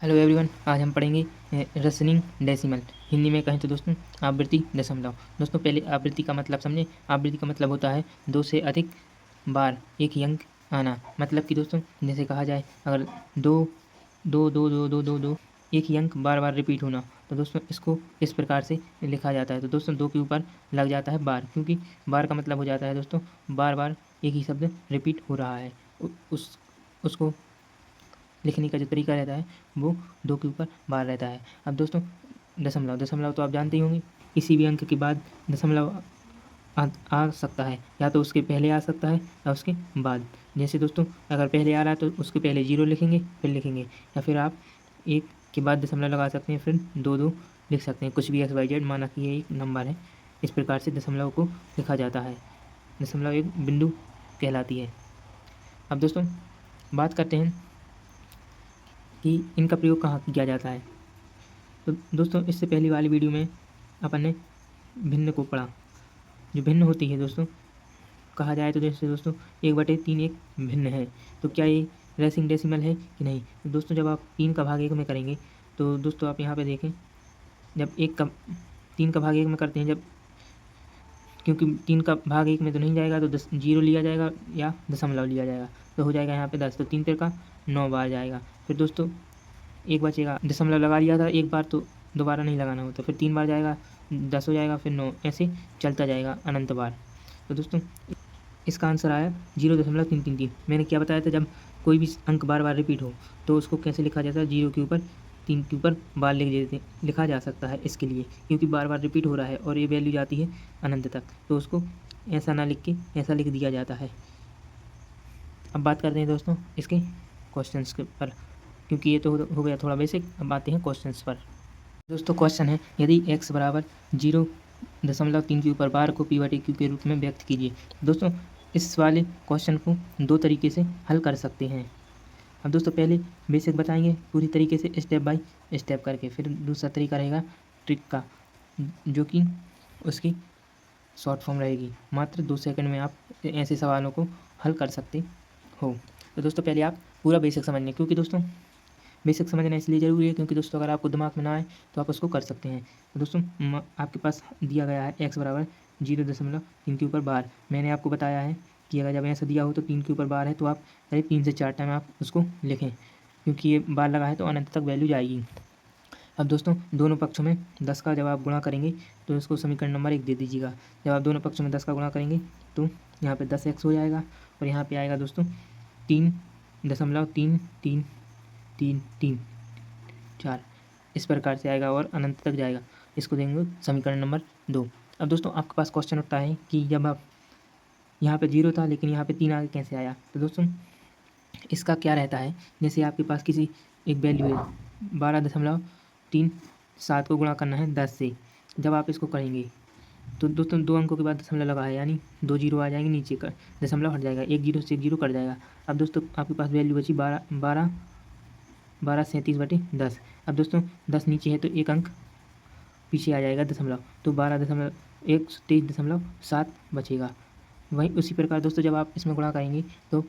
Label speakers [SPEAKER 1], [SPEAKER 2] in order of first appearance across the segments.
[SPEAKER 1] Hello everyone, आज हम पढ़ेंगे रेशनिंग डेसिमल। हिंदी में कहें तो दोस्तों आवृत्ति दशमलव। दोस्तों पहले आवृत्ति का मतलब समझें। आवृत्ति का मतलब होता है दो से अधिक बार एक ही अंक आना। मतलब कि दोस्तों जैसे कहा जाए, अगर दो दो दो दो दो दो दो एक ही अंक बार बार रिपीट होना, तो दोस्तों इसको इस प्रकार से लिखा जाता है। तो दोस्तों दो के ऊपर लग जाता है बार, क्योंकि बार का मतलब हो जाता है दोस्तों बार बार एक ही शब्द रिपीट हो रहा है। उसको लिखने का जो तरीका रहता है वो दो के ऊपर बार रहता है। अब दोस्तों दशमलव दशमलव तो आप जानते ही होंगे, किसी भी अंक के बाद दशमलव आ सकता है, या तो उसके पहले आ सकता है या उसके बाद। जैसे दोस्तों अगर पहले आ रहा है तो उसके पहले जीरो लिखेंगे, फिर लिखेंगे, या फिर आप एक के बाद दशमलव लगा सकते हैं, फिर दो दो लिख सकते हैं। कुछ भी एक्स वाई जेड, माना कि ये एक नंबर है। इस प्रकार से दशमलव को लिखा जाता है। दशमलव एक बिंदु कहलाती है। अब दोस्तों बात करते हैं कि इनका प्रयोग कहाँ किया जाता है। तो दोस्तों इससे पहली वाली वीडियो में अपन ने भिन्न को पढ़ा। जो भिन्न होती है दोस्तों, कहा जाए तो जैसे दोस्तों 1/3 एक भिन्न है। तो क्या ये रेसिंग डेसिमल है कि नहीं? तो दोस्तों जब आप 3 का भाग 1 में करेंगे, तो दोस्तों आप यहाँ पे देखें, जब 3 का भाग 1 में करते हैं, जब क्योंकि 3 का भाग 1 में तो नहीं जाएगा, तो जीरो लिया जाएगा या दशमलव लिया जाएगा, तो हो जाएगा यहाँ पे 10। तो 3 का 9 बार जाएगा। फिर दोस्तों एक बचेगा, दशमलव लगा लिया था एक बार, तो दोबारा नहीं लगाना होता। फिर 3 बार जाएगा, 10 हो जाएगा, फिर 9, ऐसे चलता जाएगा अनंत बार। तो दोस्तों इसका आंसर आया 0.333। मैंने क्या बताया था, जब कोई भी अंक बार बार रिपीट हो तो उसको कैसे लिखा जाता है, 0 के ऊपर 3 के ऊपर बार लिखा जा सकता है। इसके लिए क्योंकि बार बार रिपीट हो रहा है और ये वैल्यू जाती है अनंत तक, तो उसको ऐसा ना लिख के ऐसा लिख दिया जाता है। अब बात करते हैं दोस्तों इसके क्वेश्चंस के पर, क्योंकि ये तो हो गया थोड़ा बेसिक। अब आते हैं क्वेश्चंस पर। दोस्तों क्वेश्चन है, यदि x बराबर 0.3 के ऊपर बार को p/q के रूप में व्यक्त कीजिए। दोस्तों इस वाले क्वेश्चन को दो तरीके से हल कर सकते हैं। अब दोस्तों पहले बेसिक बताएंगे पूरी तरीके से स्टेप बाय स्टेप करके, फिर दूसरा तरीका रहेगा ट्रिक का, जो कि उसकी शॉर्ट फॉर्म रहेगी। मात्र 2 सेकंड में आप ऐसे सवालों को हल कर सकते हो। तो दोस्तों पहले आप पूरा बेसिक समझ लें, क्योंकि दोस्तों बेसिक समझना इसलिए ज़रूरी है क्योंकि दोस्तों अगर आपको दिमाग में ना आए तो आप उसको कर सकते हैं। तो दोस्तों आपके पास दिया गया है x बराबर 0.3 के ऊपर बार। मैंने आपको बताया है कि अगर जब ऐसा दिया हो तो 3 के ऊपर बार है तो आप करीब 3 से 4 टाइम आप उसको लिखें, क्योंकि ये बार लगा है तो अनंत तक वैल्यू जाएगी। अब दोस्तों दोनों पक्षों में 10 का जब आप गुणा करेंगे तो इसको समीकरण नंबर 1 दे दीजिएगा। जब आप दोनों पक्षों में 10 का गुणा करेंगे तो यहाँ पे 10x हो जाएगा, और यहाँ पे आएगा दोस्तों 3.33334। इस प्रकार से आएगा और अनंत तक जाएगा। इसको देंगे समीकरण नंबर 2। अब दोस्तों आपके पास क्वेश्चन उठता है कि जब आप यहाँ पे 0 था लेकिन यहाँ पे 3 आगे कैसे आया। तो दोस्तों इसका क्या रहता है, जैसे आपके पास किसी एक वैल्यू है 12.37 को गुणा करना है 10 से। जब आप इसको करेंगे तो दोस्तों 2 अंकों के बाद दशमलव लगा है, यानी 2 जीरो आ जाएंगे, नीचे का दशमलव हट जाएगा, 1 जीरो से 1 जीरो कट जाएगा। अब दोस्तों आपके पास वैल्यू बची 1237/10। अब दोस्तों 10 नीचे है तो एक अंक पीछे आ जाएगा दशमलव, तो 12.123.7 बचेगा। वहीं उसी प्रकार दोस्तों जब आप इसमें गुणा करेंगे तो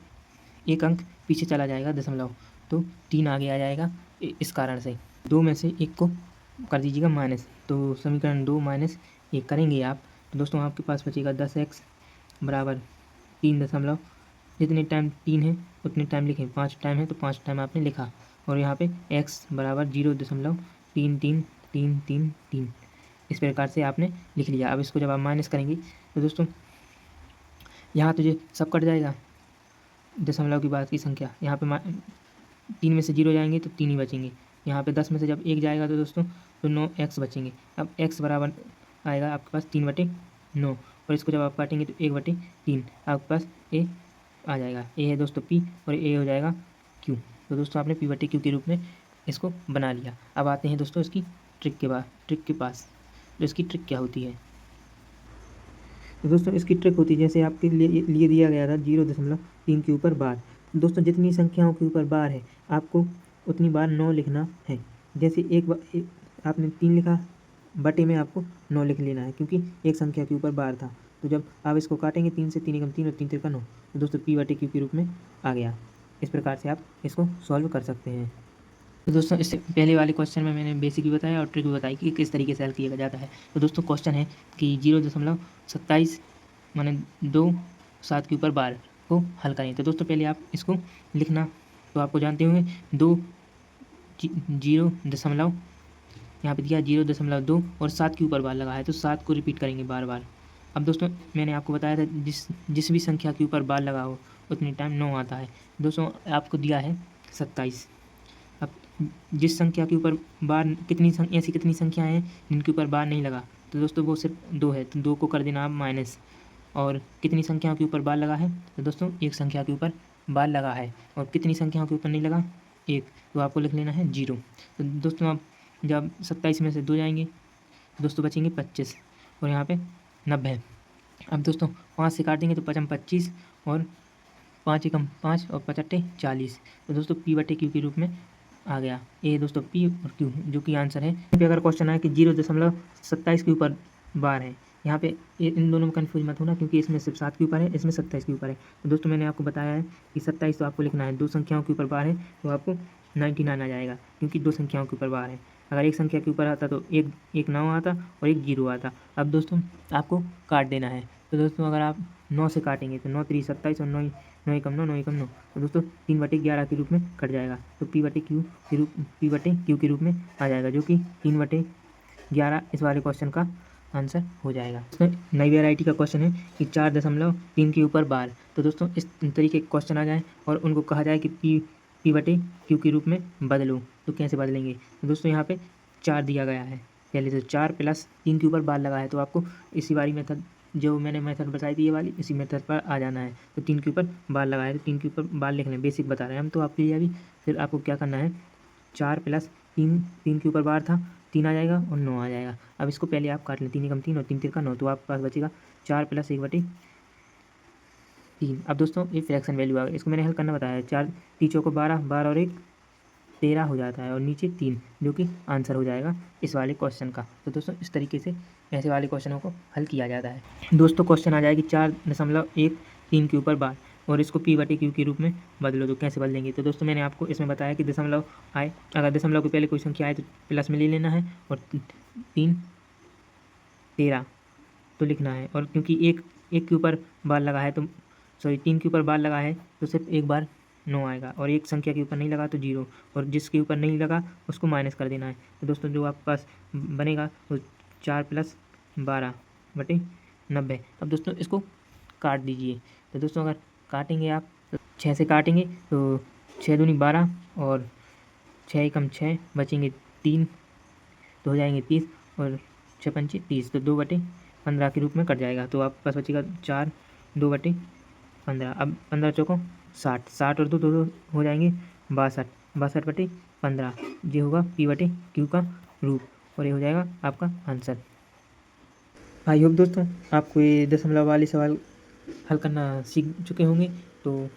[SPEAKER 1] एक अंक पीछे चला जाएगा दशमलव, तो 3 आगे आ जाएगा। इस कारण से 2 में से 1 को कर दीजिएगा माइनस, तो समीकरण 2 माइनस 1 करेंगे आप, तो दोस्तों आपके पास बचेगा 10x बराबर 3 दशमलव, जितने टाइम 3 है उतने टाइम लिखें, 5 टाइम है तो 5 टाइम आपने लिखा, और यहाँ पे x बराबर 0.33333। इस प्रकार से आपने लिख लिया। अब इसको जब आप माइनस करेंगे तो दोस्तों यहाँ तो ये सब कट जाएगा, दशमलव के बाद की संख्या। यहाँ पे 3 में से 0 जाएंगे तो 3 ही बचेंगे। यहाँ पे 10 में से जब 1 जाएगा तो दोस्तों तो 9x बचेंगे। अब x बराबर आएगा आपके पास 3/9, और इसको जब आप काटेंगे तो 1/3 आपके पास a आ जाएगा। a है दोस्तों p और a हो जाएगा q। तो दोस्तों आपने p/q के रूप में इसको बना लिया। अब आते हैं दोस्तों इसकी ट्रिक के पास। तो इसकी ट्रिक क्या होती है, तो दोस्तों इसकी ट्रिक होती है, जैसे आपके लिए दिया गया था 0.3 के ऊपर बार। दोस्तों जितनी संख्याओं के ऊपर बार है आपको उतनी बार 9 लिखना है। जैसे आपने 3 लिखा, बटे में आपको 9 लिख लेना है, क्योंकि एक संख्या के ऊपर बार था। तो जब आप इसको काटेंगे 3 से 3 एकम 3 और 3 तिरका 9, तो दोस्तों p/q के रूप में आ गया। इस प्रकार से आप इसको सॉल्व कर सकते हैं। तो दोस्तों इससे पहले वाले क्वेश्चन में मैंने बेसिक भी बताया और ट्रिक भी बताई कि किस तरीके से हल किया जाता है। तो दोस्तों क्वेश्चन है कि 0.27 माने 2 7 के ऊपर बार को हल करें। तो दोस्तों पहले आप इसको लिखना तो आपको जानते होंगे 0 यहाँ पे दिया 0.2 और 7 के ऊपर बार लगा है तो 7 को रिपीट करेंगे बार बार। अब दोस्तों मैंने आपको बताया था जिस भी संख्या के ऊपर बार लगा हो उतनी टाइम 9 आता है। दोस्तों आपको दिया है 27। अब जिस संख्या के ऊपर बार ऐसी कितनी संख्याएं हैं जिनके ऊपर बार नहीं लगा, तो दोस्तों वो सिर्फ 2 है, तो 2 को कर देना आप माइनस। और कितनी संख्याओं के ऊपर बार लगा है, तो दोस्तों एक संख्या के ऊपर बार लगा है। और कितनी संख्याओं के ऊपर नहीं लगा, एक, तो आपको लिख लेना है 0। तो दोस्तों आप जब 27 में से 2 जाएंगे दोस्तों बचेंगे 25 और यहाँ पे 90। अब दोस्तों 5 से काटेंगे तो 5 25 और 5 एकम 5 और 5 अट्ठे 40। तो दोस्तों P/Q के रूप में आ गया। ये दोस्तों P और Q जो कि आंसर है। यहाँ पे अगर क्वेश्चन आए कि 0.27 के ऊपर बार है, यहाँ पे इन दोनों में कन्फ्यूज मत होना क्योंकि इसमें सिर्फ 7 के ऊपर है, इसमें 27 के ऊपर है। तो दोस्तों मैंने आपको बताया है कि 27 तो आपको लिखना है, 2 संख्याओं के ऊपर बार है तो आपको 99 आ जाएगा क्योंकि 2 संख्याओं के ऊपर बार है। अगर एक संख्या के ऊपर आता तो एक 9 आता और एक 0 आता। अब दोस्तों आपको काट देना है। तो दोस्तों अगर आप 9 से काटेंगे तो 9 3 27 और 9 एकम 9 9 एकम 9, तो दोस्तों 3/11 के रूप में कट जाएगा। तो P/Q के रूप में आ जाएगा जो कि 3/11 इस वाले क्वेश्चन का आंसर हो जाएगा। इसमें नई वेराइटी का क्वेश्चन है कि 4.3 के ऊपर बार। तो दोस्तों इस तरीके के क्वेश्चन आ जाए और उनको कहा जाए कि P/Q के रूप में बदलो, तो कैसे बदलेंगे। तो दोस्तों यहाँ पे 4 दिया गया है, पहले तो 4 + 3 के ऊपर बार लगा है तो आपको इसी वाली मेथड जो मैंने मेथड बताई थी ये वाली, इसी मेथड पर आ जाना है। तो 3 के ऊपर बार लगाए तो 3 के ऊपर बार लिख लें, बेसिक बता रहे हैं हम तो आपके लिए अभी। फिर आपको क्या करना है, 4 + 3 के ऊपर बार था, 3 आ जाएगा और 9 आ जाएगा। अब इसको पहले आप काट लें, 3 एकम 3 और 3 तिरका 9, तो आपके पास बचेगा 4 + 1/3। अब दोस्तों ये फ्रैक्शन वैल्यू आ गई, इसको मैंने हल करना बताया है। 4 3 चौको 12, 12 और 1 13 हो जाता है और नीचे 3 जो कि आंसर हो जाएगा इस वाले क्वेश्चन का। तो दोस्तों इस तरीके से ऐसे वाले क्वेश्चनों को हल किया जाता है। दोस्तों क्वेश्चन आ जाएगी 4.13 के ऊपर बार और इसको P/Q के रूप में बदलो, तो कैसे बदलेंगे। तो दोस्तों मैंने आपको इसमें बताया कि दशमलव आए, अगर दशमलव के पहले कोई संख्या आए तो प्लस में ले लेना है और 3 13 तो लिखना है। और क्योंकि एक के ऊपर बार लगा है तो 3 के ऊपर बार लगा है तो सिर्फ एक बार 9 आएगा और एक संख्या के ऊपर नहीं लगा तो 0, और जिसके ऊपर नहीं लगा उसको माइनस कर देना है। तो दोस्तों जो आपके पास बनेगा वो 4 + 12/90। अब दोस्तों इसको काट दीजिए। तो दोस्तों अगर काटेंगे आप तो 6 से काटेंगे तो 6 दूनी 12 और 6 एकम 6 बचेंगे 3 तो हो जाएंगे 30 और 6 पंचे 30, तो 2/15 के रूप में कट जाएगा। तो आपके पास बचेगा 4 2/15। अब 15 चौको 60, 60 और 2 2 हो जाएंगे 62, 62/15 ये होगा P/Q का रूप और ये हो जाएगा आपका आंसर। आई होप दोस्तों आपको ये दशमलव वाले सवाल हल करना सीख चुके होंगे। तो